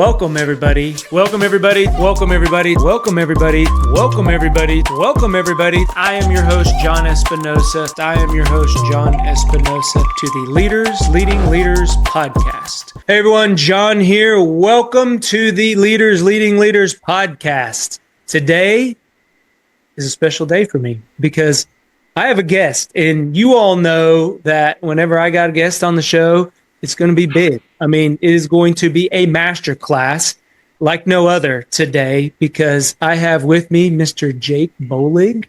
Welcome everybody. Welcome everybody. Welcome everybody. Welcome everybody. Welcome everybody. Welcome everybody. I am your host, John Espinosa. to the Leading Leaders podcast. Hey everyone, John here. Welcome to the Leading Leaders podcast. Today is a special day for me because I have a guest, and you all know that whenever I got a guest on the show, it's going to be big. I mean, it is going to be a masterclass like no other today because I have with me Mr. Jake Bollig.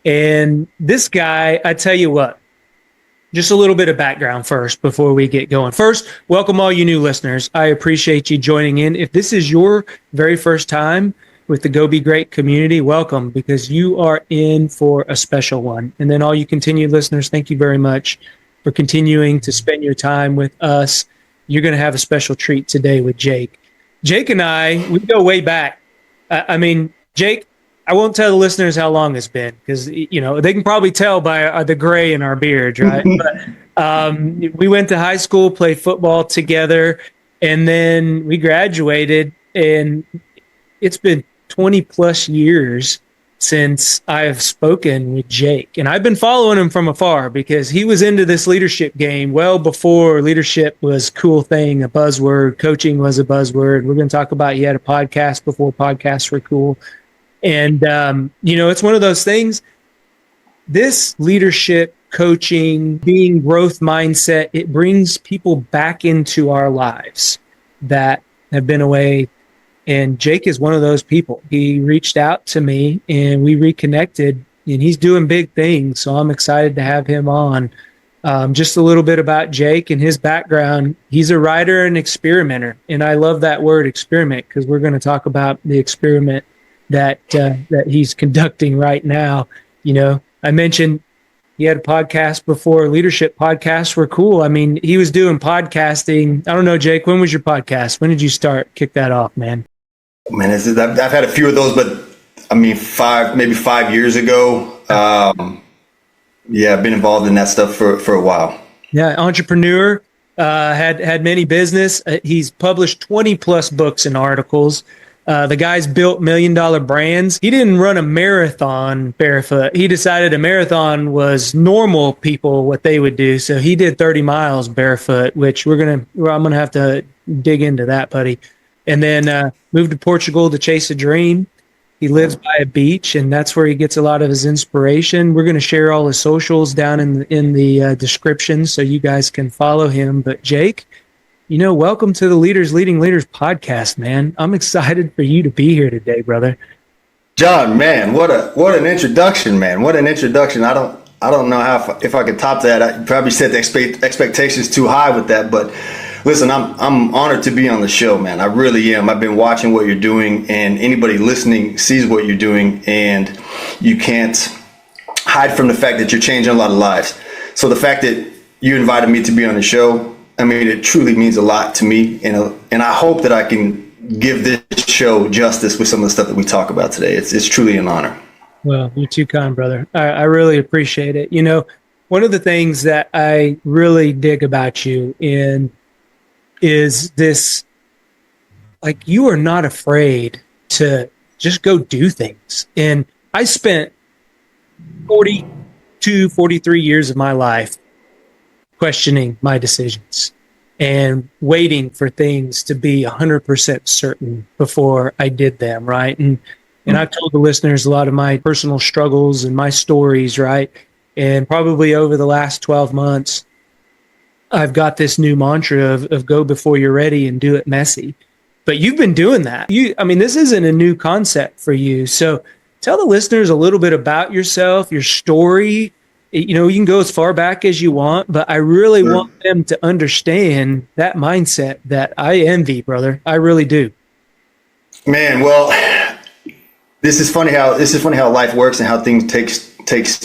And this guy, I tell you what, just a little bit of background first before we get going. First, welcome all you new listeners. I appreciate you joining in. If this is your very first time with the Go Be Great community, welcome, because you are in for a special one. And then all you continued listeners, thank you very much for continuing to spend your time with us. You're going to have a special treat today with Jake. Jake and I, we go way back. Jake, I won't tell the listeners how long it's been because, you know, they can probably tell by the gray in our beards, right? But we went to high school, played football together, and then we graduated, and it's been 20 plus years since I have spoken with Jake. And I've been following him from afar because he was into this leadership game well before leadership was a cool thing, a buzzword. Coaching was a buzzword. We're going to talk about, he had a podcast before podcasts were cool. And, it's one of those things. This leadership, coaching, being growth mindset, it brings people back into our lives that have been away. And Jake is one of those people. He reached out to me and we reconnected, and he's doing big things. So I'm excited to have him on. Just a little bit about Jake and his background. He's a writer and experimenter. And I love that word, experiment, because we're going to talk about the experiment that he's conducting right now. You know, I mentioned he had a podcast before leadership podcasts were cool. I mean, he was doing podcasting. I don't know, Jake, when was your podcast? When did you start? Kick that off, man. Man, I've had a few of those, but I mean, 5 years ago. I've been involved in that stuff for a while. Yeah, entrepreneur, had many business. He's published 20 plus books and articles. The guy's built $1 million brands. He didn't run a marathon barefoot. He decided a marathon was normal people, what they would do. So he did 30 miles barefoot, which I'm going to have to dig into that, buddy. And then moved to Portugal to chase a dream. He lives by a beach, and that's where he gets a lot of his inspiration. We're going to share all his socials down in the description so you guys can follow him. But Jake, welcome to the Leading Leaders podcast, man. I'm excited for you to be here today, brother. John, man, what an introduction, man. What an introduction. I don't know if I could top that. I probably set the expectations too high with that, but listen, I'm honored to be on the show, man. I really am. I've been watching what you're doing, and anybody listening sees what you're doing, and you can't hide from the fact that you're changing a lot of lives. So the fact that you invited me to be on the show, I mean, it truly means a lot to me, and I hope that I can give this show justice with some of the stuff that we talk about today. It's truly an honor. Well, you're too kind, brother. I really appreciate it. One of the things that I really dig about you is this, like, you are not afraid to just go do things. And I spent 43 years of my life questioning my decisions and waiting for things to be 100% certain before I did them, right? And I've told the listeners a lot of my personal struggles and my stories, right? And probably over the last 12 months, I've got this new mantra of go before you're ready and do it messy. But you've been doing that. This isn't a new concept for you. So tell the listeners a little bit about yourself, your story. You can go as far back as you want, but I really want them to understand that mindset that I envy, brother. I really do. Man, well, this is funny how life works and how things takes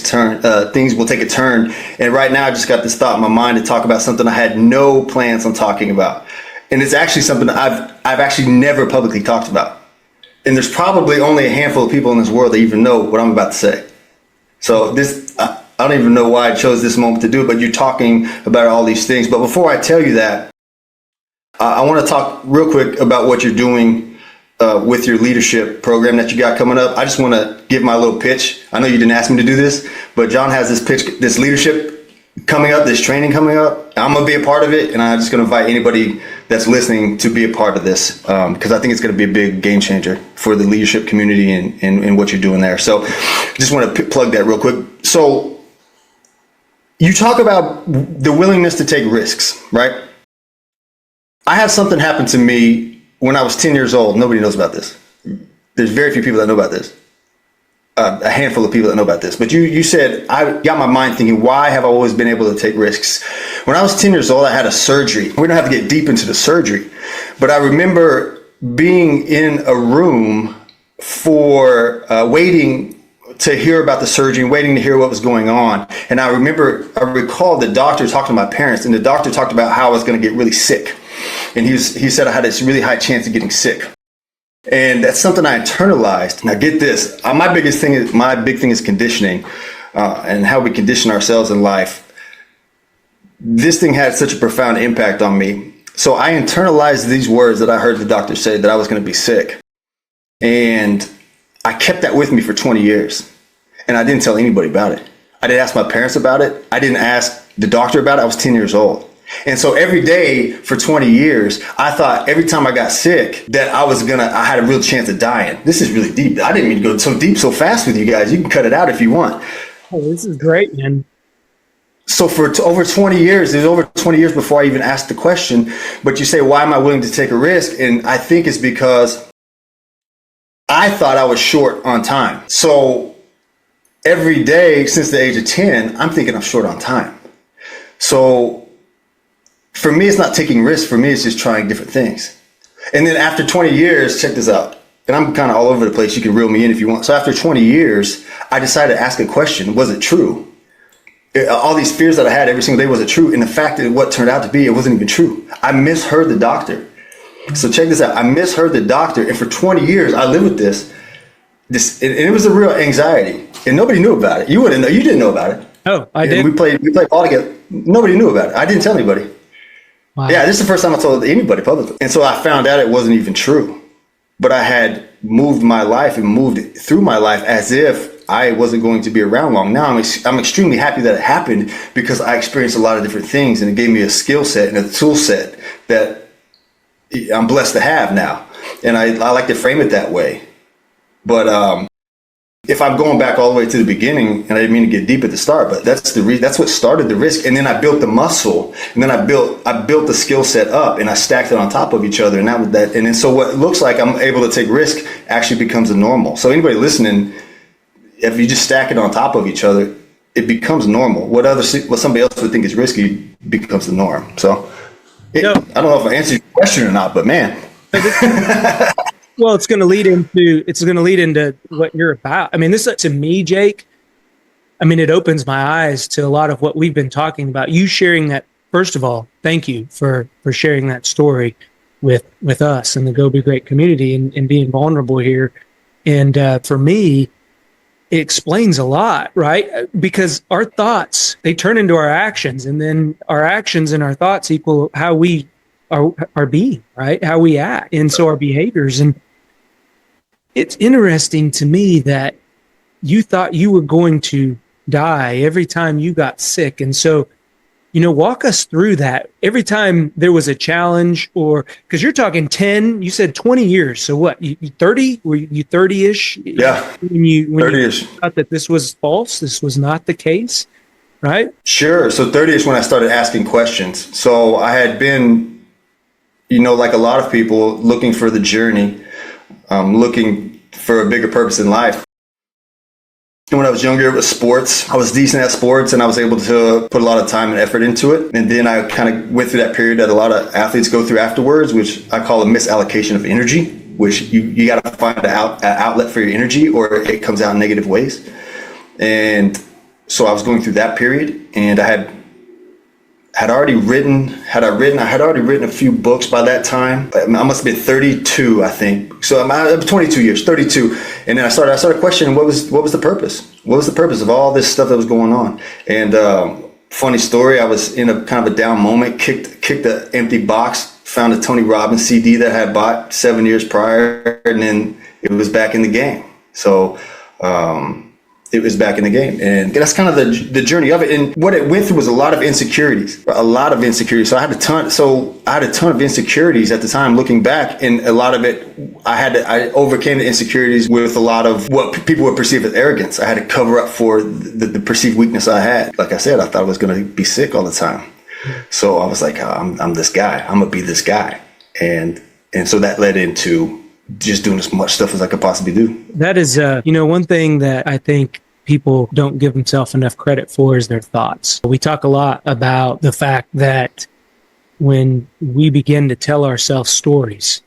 turn. Things will take a turn. And right now I just got this thought in my mind to talk about something I had no plans on talking about. And it's actually something that I've actually never publicly talked about. And there's probably only a handful of people in this world that even know what I'm about to say. So I don't even know why I chose this moment to do it, but you're talking about all these things. But before I tell you that, I want to talk real quick about what you're doing with your leadership program that you got coming up. I just want to give my little pitch. I know you didn't ask me to do this, but John has this pitch, this leadership coming up, this training coming up. I'm going to be a part of it, and I'm just going to invite anybody that's listening to be a part of this, because I think it's going to be a big game changer for the leadership community and what you're doing there. So just want to plug that real quick. So you talk about the willingness to take risks, right? I had something happen to me when I was 10 years old. Nobody knows about this. There's very few people that know about this. A handful of people that know about this. But you said, I got my mind thinking, why have I always been able to take risks? When I was 10 years old, I had a surgery. We don't have to get deep into the surgery, but I remember being in a room for waiting to hear about the surgery, waiting to hear what was going on. And I recall the doctor talking to my parents, and the doctor talked about how I was going to get really sick. And he said I had this really high chance of getting sick. And that's something I internalized. Now get this, my big thing is conditioning, and how we condition ourselves in life. This thing had such a profound impact on me. So I internalized these words that I heard the doctor say, that I was going to be sick. And I kept that with me for 20 years. And I didn't tell anybody about it. I didn't ask my parents about it. I didn't ask the doctor about it. I was 10 years old. And so every day for 20 years, I thought every time I got sick that I had a real chance of dying. This is really deep. I didn't mean to go so deep so fast with you guys. You can cut it out if you want. Oh, this is great, man. So for over 20 years, it was over 20 years before I even asked the question, but you say, why am I willing to take a risk? And I think it's because I thought I was short on time. So every day since the age of 10, I'm thinking I'm short on time. So for me, it's not taking risks. For me, it's just trying different things. And then after 20 years, check this out. And I'm kind of all over the place. You can reel me in if you want. So after 20 years, I decided to ask a question. Was it true? All these fears that I had every single day, was it true? And the fact that what turned out to be, it wasn't even true. I misheard the doctor. So check this out. I misheard the doctor. And for 20 years, I lived with this, and it was a real anxiety. And nobody knew about it. You wouldn't know. You didn't know about it. Oh, I did. And we played ball together. Nobody knew about it. I didn't tell anybody. Wow. Yeah, this is the first time I told anybody publicly. And so I found out it wasn't even true. But I had moved my life and moved through my life as if I wasn't going to be around long. Now I'm extremely happy that it happened, because I experienced a lot of different things, and it gave me a skill set and a tool set that I'm blessed to have now. And I like to frame it that way. But if I'm going back all the way to the beginning, and I didn't mean to get deep at the start, but that's what started the risk. And then I built the muscle, and then I built the skill set up, and I stacked it on top of each other. And and then so what looks like I'm able to take risk actually becomes a normal. So anybody listening, if you just stack it on top of each other, it becomes normal. What somebody else would think is risky becomes the norm. So I don't know if I answered your question or not, but man. Well, it's going to lead into what you're about. I mean, this to me, Jake, I mean, it opens my eyes to a lot of what we've been talking about. You sharing that, first of all, thank you for sharing that story with us and the Go Be Great community, and being vulnerable here. And for me, it explains a lot, right? Because our thoughts, they turn into our actions, and then our actions and our thoughts equal how we are being, right? How we act. And so our behaviors. And it's interesting to me that you thought you were going to die every time you got sick. And so, walk us through that. Every time there was a challenge, or because you're talking 10, you said 20 years. So what, you 30? Were you 30-ish? Yeah. When you 30-ish. thought that this was false, this was not the case, right? Sure. So 30-ish when I started asking questions. So I had been, like a lot of people, looking for the journey, looking for a bigger purpose in life. And when I was younger, it was sports. I was decent at sports, and I was able to put a lot of time and effort into it. And then I kind of went through that period that a lot of athletes go through afterwards, which I call a misallocation of energy, which you got to find an outlet for your energy, or it comes out in negative ways. And so I was going through that period, and I had already written a few books by that time. I must have been 32, I think. So I'm 22 years, 32. And then I started questioning what was the purpose? What was the purpose of all this stuff that was going on? And funny story, I was in a kind of a down moment, kicked the empty box found a Tony Robbins CD that I had bought 7 years prior, and then it was back in the game. So it was back in the game, and that's kind of the journey of it. And what it went through was a lot of insecurities. So I had a ton of insecurities at the time. Looking back, and a lot of it, I overcame the insecurities with a lot of what people would perceive as arrogance. I had to cover up for the perceived weakness I had. Like I said, I thought I was going to be sick all the time. So I was like, I'm this guy. I'm gonna be this guy, and so that led into just doing as much stuff as I could possibly do. That is, one thing that I think people don't give themselves enough credit for is their thoughts. We talk a lot about the fact that when we begin to tell ourselves stories,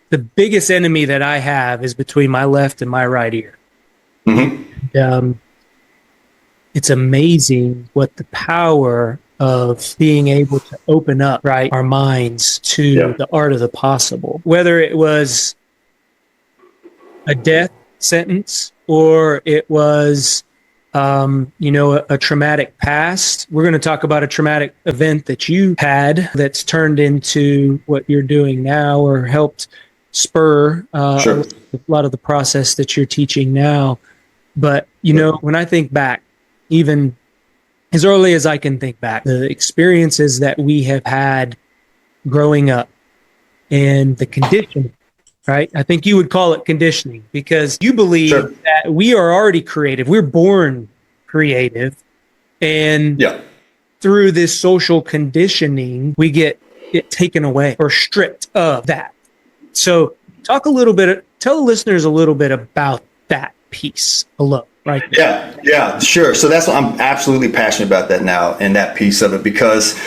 the biggest enemy that I have is between my left and my right ear. Mm-hmm. It's amazing what the power of being able to open up, right, our minds to the art of the possible. Whether it was a death sentence or it was, a traumatic past. We're going to talk about a traumatic event that you had that's turned into what you're doing now or helped spur a lot of the process that you're teaching now. But, when I think back, even as early as I can think back, the experiences that we have had growing up and the conditioning, right? I think you would call it conditioning because you believe that we are already creative. We're born creative. And through this social conditioning, we get it taken away or stripped of that. So tell the listeners a little bit about that piece alone. Right. Yeah, sure. So that's what I'm absolutely passionate about that now and that piece of it, because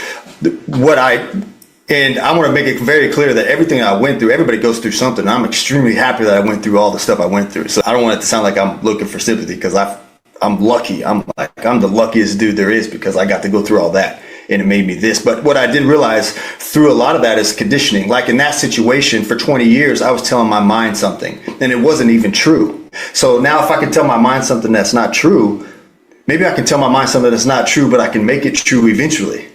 and I want to make it very clear that everything I went through, everybody goes through something. I'm extremely happy that I went through all the stuff I went through. So I don't want it to sound like I'm looking for sympathy, because I'm lucky. I'm the luckiest dude there is because I got to go through all that. And it made me this. But what I didn't realize through a lot of that is conditioning. Like in that situation for 20 years, I was telling my mind something and it wasn't even true. So now if I can tell my mind something that's not true, maybe I can tell my mind something that's not true, but I can make it true eventually.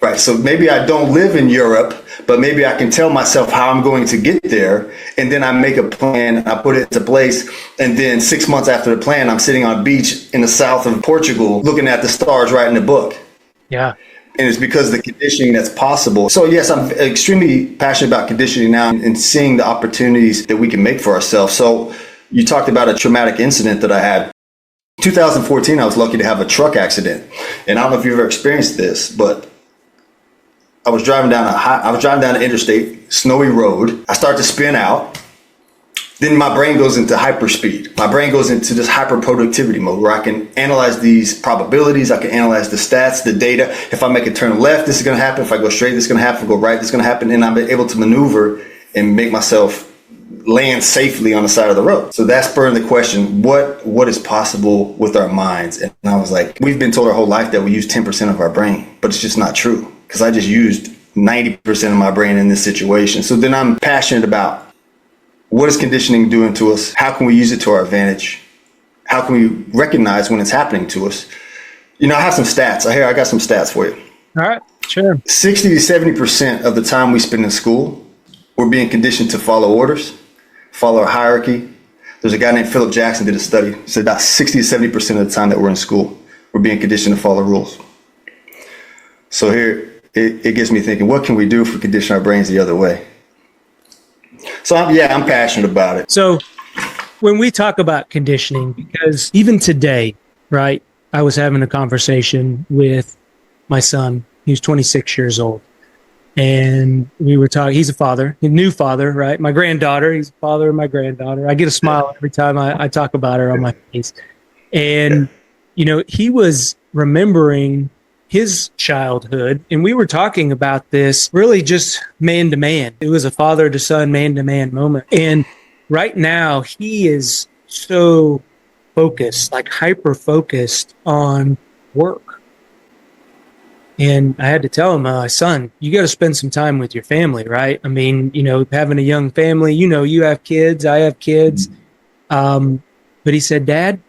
Right. So maybe I don't live in Europe, but maybe I can tell myself how I'm going to get there. And then I make a plan, I put it into place. And then 6 months after the plan, I'm sitting on a beach in the south of Portugal, looking at the stars, writing a book. Yeah. And it's because of the conditioning that's possible. So yes, I'm extremely passionate about conditioning now and seeing the opportunities that we can make for ourselves. So you talked about a traumatic incident that I had. 2014, I was lucky to have a truck accident. And I don't know if you've ever experienced this, but I was driving down the interstate, snowy road. I start to spin out. Then my brain goes into hyperspeed. My brain goes into this hyper productivity mode where I can analyze these probabilities. I can analyze the stats, the data. If I make a turn left, this is going to happen. If I go straight, this is going to happen. If I go right, this is going to happen. And I'm able to maneuver and make myself land safely on the side of the road. So that's spurring the question, what is possible with our minds? And I was like, we've been told our whole life that we use 10% of our brain, but it's just not true, because I just used 90% of my brain in this situation. So then I'm passionate about what is conditioning doing to us? How can we use it to our advantage? How can we recognize when it's happening to us? I have some stats. I got some stats for you. All right, sure. 60 to 70% of the time we spend in school, we're being conditioned to follow orders, follow a hierarchy. There's a guy named Philip Jackson did a study. He said about 60 to 70% of the time that we're in school, we're being conditioned to follow rules. So here, it gets me thinking, what can we do if we condition our brains the other way? So I'm passionate about it. So when we talk about conditioning, because even today, right, I was having a conversation with my son. He was 26 years old. And we were talking, he's a new father, right? My granddaughter, he's a father of my granddaughter. I get a smile every time I talk about her on my face. And, he was remembering his childhood, and we were talking about this really just man to man. It was a father to son, man to man moment. And right now he is so focused, like hyper focused on work. And I had to tell him, son, you got to spend some time with your family, right? I mean, having a young family, you have kids, I have kids. But he said, Dad,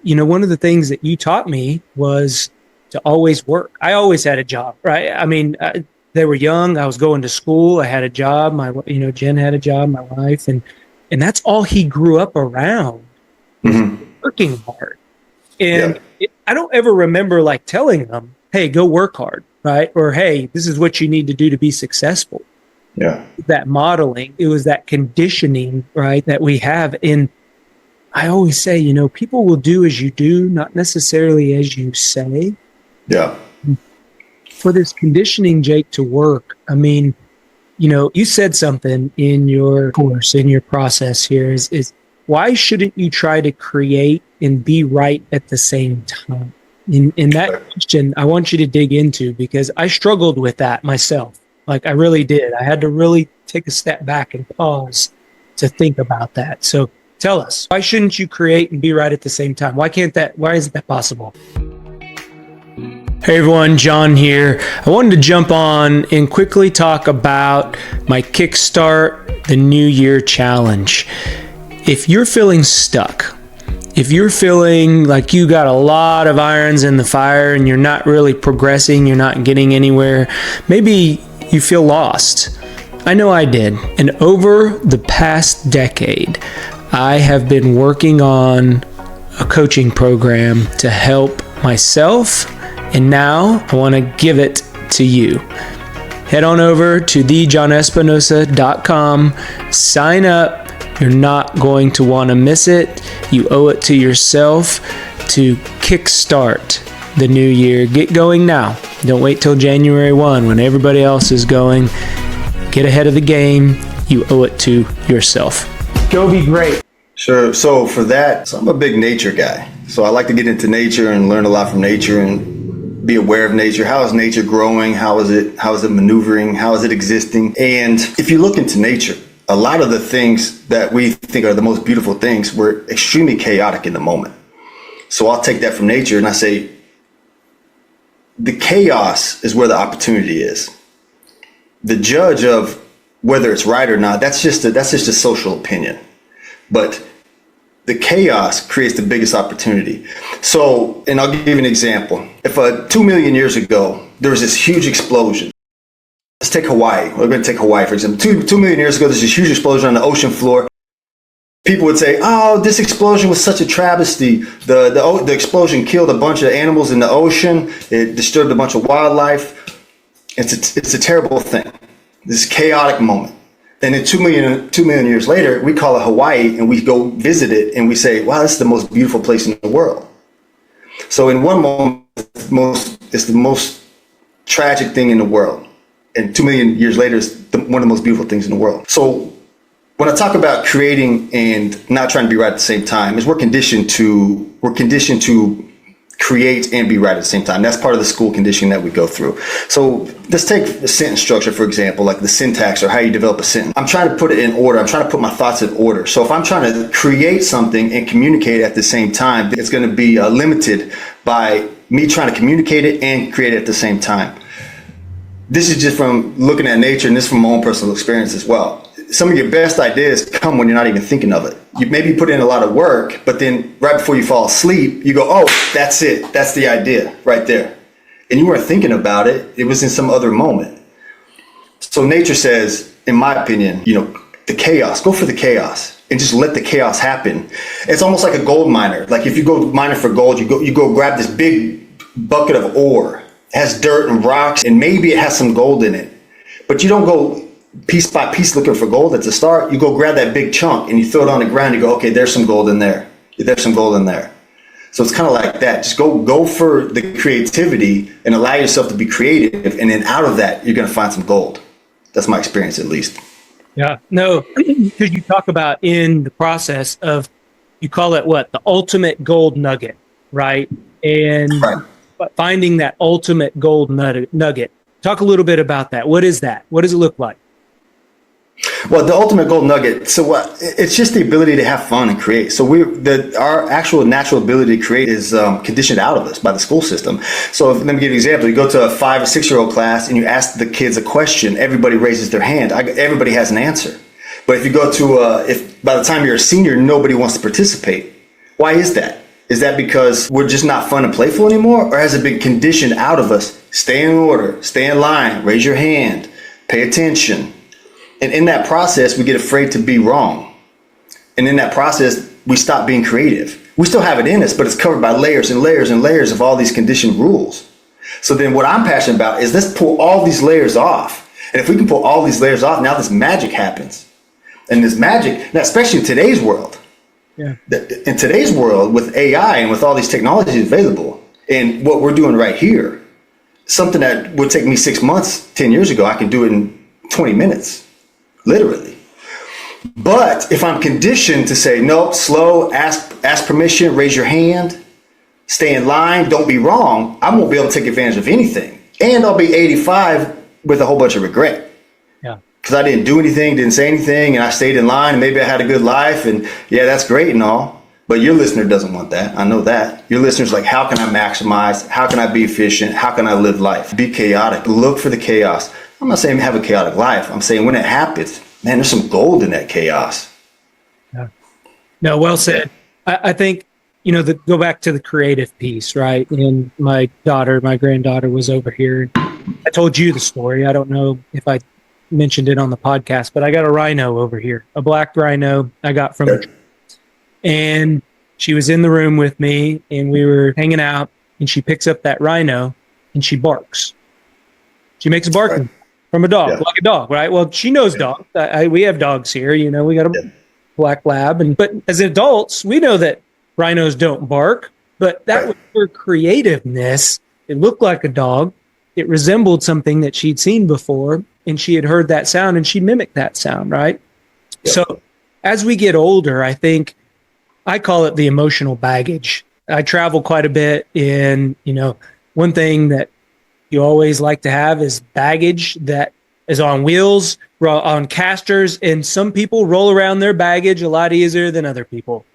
one of the things that you taught me was to always work. I always had a job, right? I mean, they were young. I was going to school. I had a job. Jen had a job, my wife, and that's all he grew up around was working hard. And I don't ever remember like telling them, "Hey, go work hard," right? Or, "Hey, this is what you need to do to be successful." Yeah. That modeling, it was that conditioning, right, that we have. And I always say, people will do as you do, not necessarily as you say. Yeah. For this conditioning, Jake, to work, I mean, you said something in your course, in your process here is why shouldn't you try to create and be right at the same time? In that question, I want you to dig into, because I struggled with that myself. Like I really did. I had to really take a step back and pause to think about that. So tell us, why shouldn't you create and be right at the same time? Why isn't that possible? Hey everyone, John here. I wanted to jump on and quickly talk about my Kickstart the New Year Challenge. If you're feeling stuck, if you're feeling like you got a lot of irons in the fire and you're not really progressing, you're not getting anywhere, maybe you feel lost. I know I did. And over the past decade, I have been working on a coaching program to help myself, and now I want to give it to you. Head on over to thejohnespinosa.com, sign up. You're not going to want to miss it. You owe it to yourself to kickstart the new year. Get going now. Don't wait till January 1 when everybody else is going. Get ahead of the game. You owe it to yourself. Go be great. Sure. So for that, I'm a big nature guy. So I like to get into nature and learn a lot from nature and be aware of nature. How is nature growing? How is it maneuvering? How is it existing? And if you look into nature, a lot of the things that we think are the most beautiful things were extremely chaotic in the moment. So I'll take that from nature and I say, the chaos is where the opportunity is. The judge of whether it's right or not, that's just a social opinion. But the chaos creates the biggest opportunity. So, and I'll give you an example. If 2 million years ago, there was this huge explosion. Let's take Hawaii. We're going to take Hawaii, for example. 2 million years ago, there's this huge explosion on the ocean floor. People would say, "Oh, this explosion was such a travesty. The explosion killed a bunch of animals in the ocean. It disturbed a bunch of wildlife. It's a terrible thing. This chaotic moment." And then 2 million years later, we call it Hawaii and we go visit it and we say, "Wow, this is the most beautiful place in the world." So in one moment, it's the most tragic thing in the world. And 2 million years later, it's one of the most beautiful things in the world. So when I talk about creating and not trying to be right at the same time, is we're conditioned to create and be right at the same time. That's part of the school conditioning that we go through. So let's take the sentence structure, for example, like the syntax or how you develop a sentence. I'm trying to put it in order. I'm trying to put my thoughts in order. So if I'm trying to create something and communicate at the same time, it's going to be limited by me trying to communicate it and create it at the same time. This is just from looking at nature, and this is from my own personal experience as well. Some of your best ideas come when you're not even thinking of it. You maybe put in a lot of work, but then right before you fall asleep, you go, "Oh, that's it. That's the idea right there." And you weren't thinking about it. It was in some other moment. So nature says, in my opinion, the chaos, go for the chaos and just let the chaos happen. It's almost like a gold miner. Like if you go mining for gold, you go grab this big bucket of ore. It has dirt and rocks, and maybe it has some gold in it. But you don't go piece by piece looking for gold at the start. You go grab that big chunk and you throw it on the ground. You go, "Okay, there's some gold in there. There's some gold in there." So it's kind of like that. Just go for the creativity and allow yourself to be creative. And then out of that, you're going to find some gold. That's my experience, at least. Yeah, no, because you talk about in the process of, you call it what? The ultimate gold nugget, right? And finding that ultimate gold nugget. Talk a little bit about that. What is that? What does it look like? Well, the ultimate gold nugget. So it's just the ability to have fun and create. So our actual natural ability to create is conditioned out of us by the school system. So let me give you an example. You go to a 5 or 6-year-old class and you ask the kids a question. Everybody raises their hand. Everybody has an answer. But if you go to if by the time you're a senior, nobody wants to participate. Why is that? Is that because we're just not fun and playful anymore? Or has it been conditioned out of us? Stay in order, stay in line, raise your hand, pay attention. And in that process, we get afraid to be wrong. And in that process, we stop being creative. We still have it in us, but it's covered by layers and layers and layers of all these conditioned rules. So then what I'm passionate about is let's pull all these layers off. And if we can pull all these layers off, now this magic happens. And this magic, now especially in today's world, in today's world with AI and with all these technologies available and what we're doing right here, something that would take me 6 months, 10 years ago, I can do it in 20 minutes, literally. But if I'm conditioned to say, nope, slow, ask permission, raise your hand, stay in line, don't be wrong, I won't be able to take advantage of anything. And I'll be 85 with a whole bunch of regret. Yeah. Because I didn't do anything, didn't say anything, and I stayed in line, and maybe I had a good life, and yeah, that's great and all. But your listener doesn't want that. I know that. Your listener's like, how can I maximize? How can I be efficient? How can I live life? Be chaotic. Look for the chaos. I'm not saying have a chaotic life. I'm saying when it happens, man, there's some gold in that chaos. Yeah. No, well said. I think, go back to the creative piece, right? And my granddaughter was over here. I told you the story. I don't know if I mentioned it on the podcast, but I got a rhino over here, a black rhino I got from her. And she was in the room with me and we were hanging out and she picks up that rhino and she barks. She makes a barking from a dog, like a dog, right? Well, she knows dogs. We have dogs here, we got a black lab. But as adults, we know that rhinos don't bark, but that was her creativeness. It looked like a dog. It resembled something that she'd seen before, and she had heard that sound, and she mimicked that sound, right? Yeah. So as we get older, I think I call it the emotional baggage. I travel quite a bit, and, one thing that you always like to have is baggage that is on wheels, on casters, and some people roll around their baggage a lot easier than other people.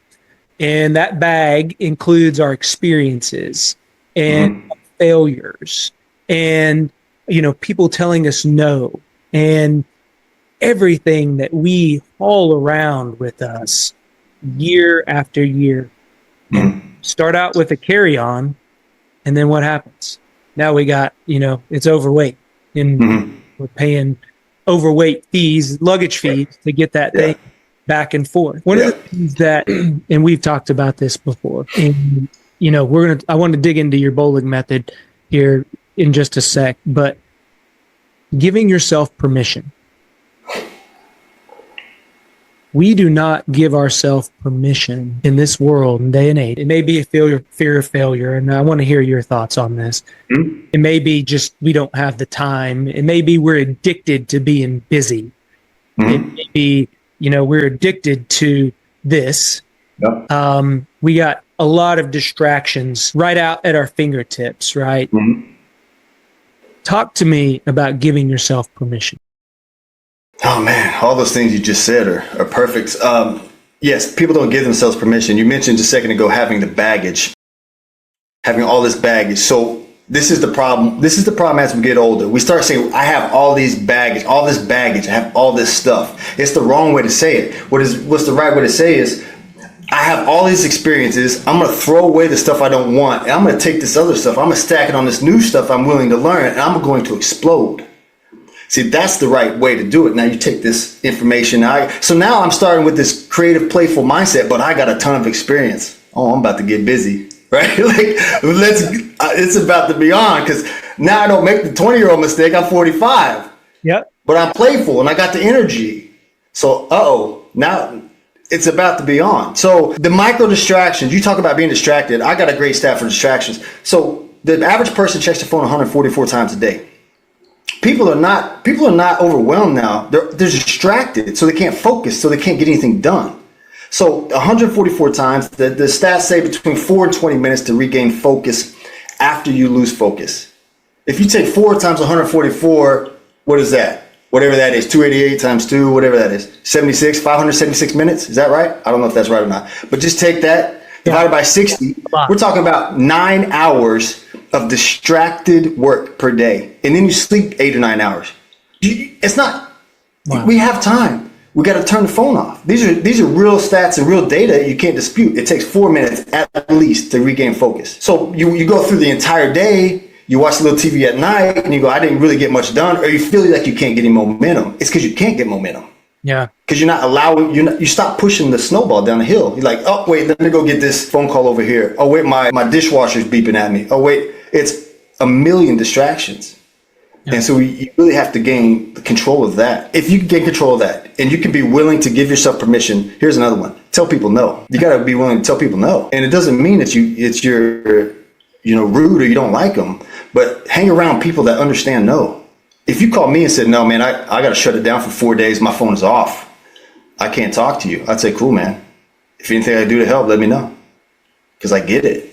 And that bag includes our experiences and failures and, people telling us no and everything that we haul around with us year after year. And start out with a carry-on, and then what happens? Now we got, it's overweight, and we're paying overweight fees, luggage fees to get that thing back and forth. One of the things that, and we've talked about this before, and, I want to dig into your Bollig method here in just a sec, but giving yourself permission. We do not give ourselves permission in this world and day and age. It may be a fear of failure, and I want to hear your thoughts on this. It may be just we don't have the time. It may be we're addicted to being busy. It may be, we're addicted to this. We got a lot of distractions right out at our fingertips, right? Talk to me about giving yourself permission. Oh man, all those things you just said are perfect. Yes, people don't give themselves permission. You mentioned just a second ago having the baggage, having all this baggage. So this is the problem. This is the problem as we get older. We start saying, I have all these baggage, all this baggage, I have all this stuff. It's the wrong way to say it. What's the right way to say is, I have all these experiences. I'm going to throw away the stuff I don't want. And I'm going to take this other stuff. I'm going to stack it on this new stuff I'm willing to learn. And I'm going to explode. See, that's the right way to do it. Now you take this information. So now I'm starting with this creative, playful mindset, but I got a ton of experience. Oh, I'm about to get busy, right? It's about to be on, because now I don't make the 20-year-old mistake. I'm 45. Yep. But I'm playful and I got the energy. So, now it's about to be on. So the micro distractions, you talk about being distracted. I got a great stat for distractions. So the average person checks their phone 144 times a day. People are not overwhelmed now. They're distracted, so they can't focus, so they can't get anything done. So 144 times, the stats say between 4 and 20 minutes to regain focus after you lose focus. If you take 4 times 144, what is that? Whatever that is, 288 times 2, whatever that is, 576 minutes. Is that right? I don't know if that's right or not. But just take that, divided by 60. We're talking about 9 hours of distracted work per day. And then you sleep 8 or 9 hours. It's not, we have time. we got to turn the phone off. These are real stats and real data you can't dispute. It takes 4 minutes at least to regain focus. So you go through the entire day, you watch a little TV at night, and you go, I didn't really get much done, or you feel like you can't get any momentum. It's because you can't get momentum. Yeah. Because you're not allowing, you stop pushing the snowball down the hill. You're like, oh, wait, let me go get this phone call over here. Oh, wait, my dishwasher's beeping at me. Oh, wait, it's a million distractions. Yeah. And so you really have to gain control of that. If you can gain control of that and you can be willing to give yourself permission, here's another one. Tell people no. You got to be willing to tell people no. And it doesn't mean that you're rude or you don't like them, but hang around people that understand no. If you called me and said, no, man, I got to shut it down for 4 days. My phone is off. I can't talk to you. I'd say, cool, man. If anything I do to help, let me know. Because I get it.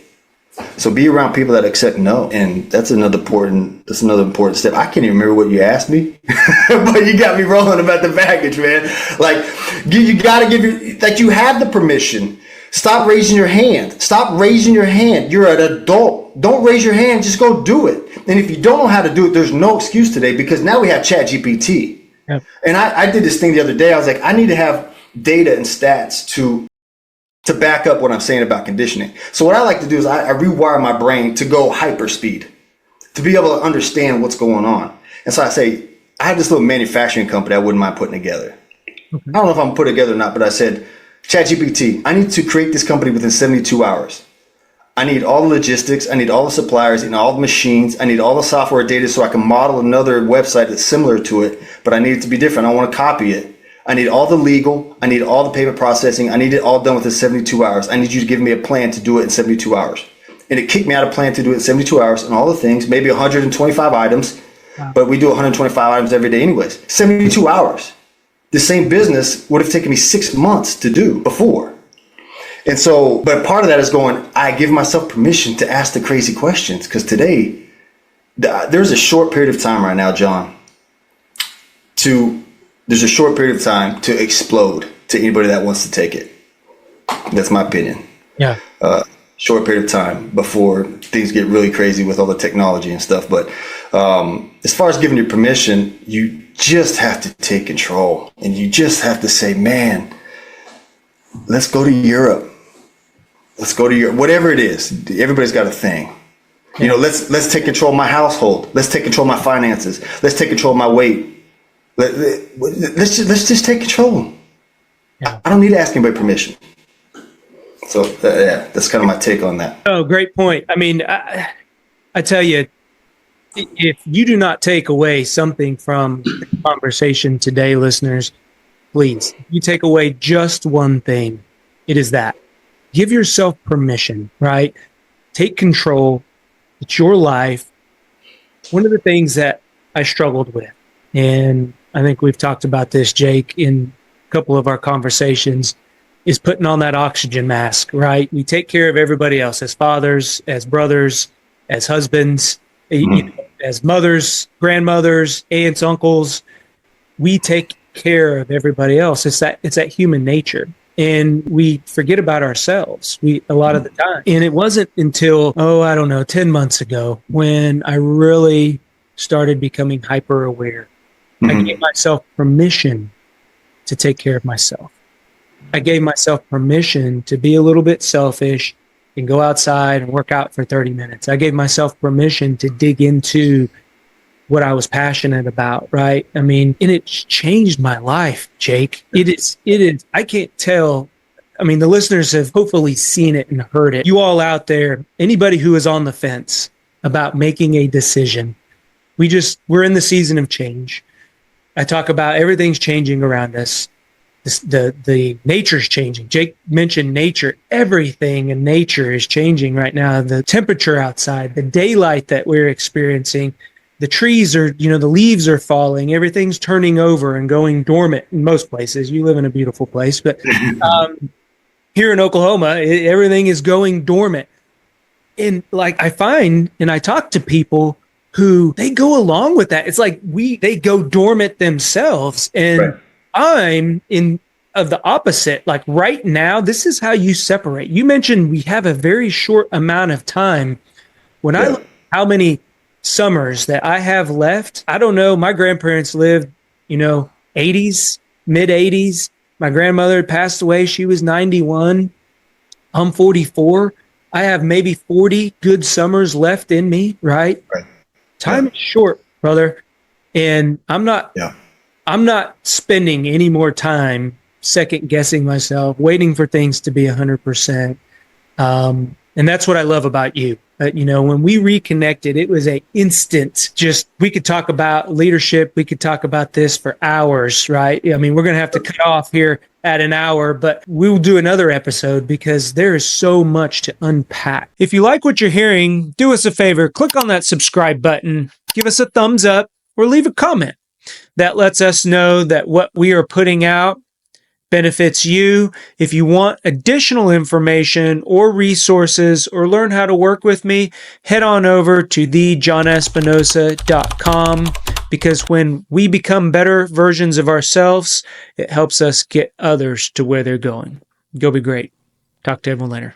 So be around people that accept no. And that's another important step. I can't even remember what you asked me, but you got me rolling about the baggage, man. Like you got to you have the permission. Stop raising your hand. Stop raising your hand. You're an adult. Don't raise your hand. Just go do it. And if you don't know how to do it, there's no excuse today because now we have ChatGPT. Yep. And I did this thing the other day. I was like, I need to have data and stats to back up what I'm saying about conditioning. So what I like to do is I rewire my brain to go hyperspeed, to be able to understand what's going on. And so I say, I have this little manufacturing company I wouldn't mind putting together. Okay. I don't know if I'm going to put it together or not, but I said, ChatGPT, I need to create this company within 72 hours. I need all the logistics. I need all the suppliers and all the machines. I need all the software data so I can model another website that's similar to it, but I need it to be different. I want to copy it. I need all the legal. I need all the payment processing. I need it all done within 72 hours. I need you to give me a plan to do it in 72 hours. And it kicked me out a plan to do it in 72 hours and all the things, maybe 125 items, wow. But we do 125 items every day anyways. 72 hours. The same business would have taken me 6 months to do before. And so, but part of that is I give myself permission to ask the crazy questions because today, there's a short period of time right now, John, there's a short period of time to explode to anybody that wants to take it. That's my opinion. Yeah. Short period of time before things get really crazy with all the technology and stuff. But as far as giving you permission, you just have to take control and you just have to say, man, let's go to Europe. Let's go to Europe. Whatever it is, everybody's got a thing. You know, let's take control of my household. Let's take control of my finances. Let's take control of my weight. Let's just take control. Yeah. I don't need to ask anybody permission. So yeah, that's kind of my take on that. Oh, great point. I mean, I tell you, if you do not take away something from the conversation today, listeners, please, you take away just one thing. It is that. Give yourself permission, right? Take control. It's your life. One of the things that I struggled with, and I think we've talked about this, Jake, in a couple of our conversations, is putting on that oxygen mask, right? We take care of everybody else as fathers, as brothers, as husbands, as mothers, grandmothers, aunts, uncles. We take care of everybody else. It's that human nature. And we forget about ourselves a lot of the time. And it wasn't until, 10 months ago when I really started becoming hyper aware. I gave myself permission to take care of myself. I gave myself permission to be a little bit selfish and go outside and work out for 30 minutes. I gave myself permission to dig into what I was passionate about, right? I mean, and it's changed my life, Jake. It is, I can't tell. I mean, the listeners have hopefully seen it and heard it. You all out there, anybody who is on the fence about making a decision, we're in the season of change. I talk about everything's changing around us. The nature's changing. Jake mentioned nature. Everything in nature is changing right now. The temperature outside, the daylight that we're experiencing, the trees are, the leaves are falling. Everything's turning over and going dormant in most places. You live in a beautiful place, but here in Oklahoma, everything is going dormant. And like I find, and I talk to people who they go along with that. It's like they go dormant themselves. And right. I'm of the opposite. Like right now, this is how you separate. You mentioned we have a very short amount of time. When I look at how many summers that I have left, I don't know. My grandparents lived, 80s. mid 80s. My grandmother had passed away. She was 91. I'm 44. I have maybe 40 good summers left in me, right? Right. Time is short, brother. And I'm not spending any more time second guessing myself, waiting for things to be 100%. And that's what I love about you. When we reconnected, it was a instant, we could talk about leadership. We could talk about this for hours, right? I mean, we're going to have to cut off here at an hour, but we'll do another episode because there is so much to unpack. If you like what you're hearing, do us a favor, click on that subscribe button, give us a thumbs up, or leave a comment. That lets us know that what we are putting out benefits you. If you want additional information or resources or learn how to work with me, head on over to thejohnespinosa.com, because when we become better versions of ourselves, it helps us get others to where they're going. Go be great. Talk to everyone later.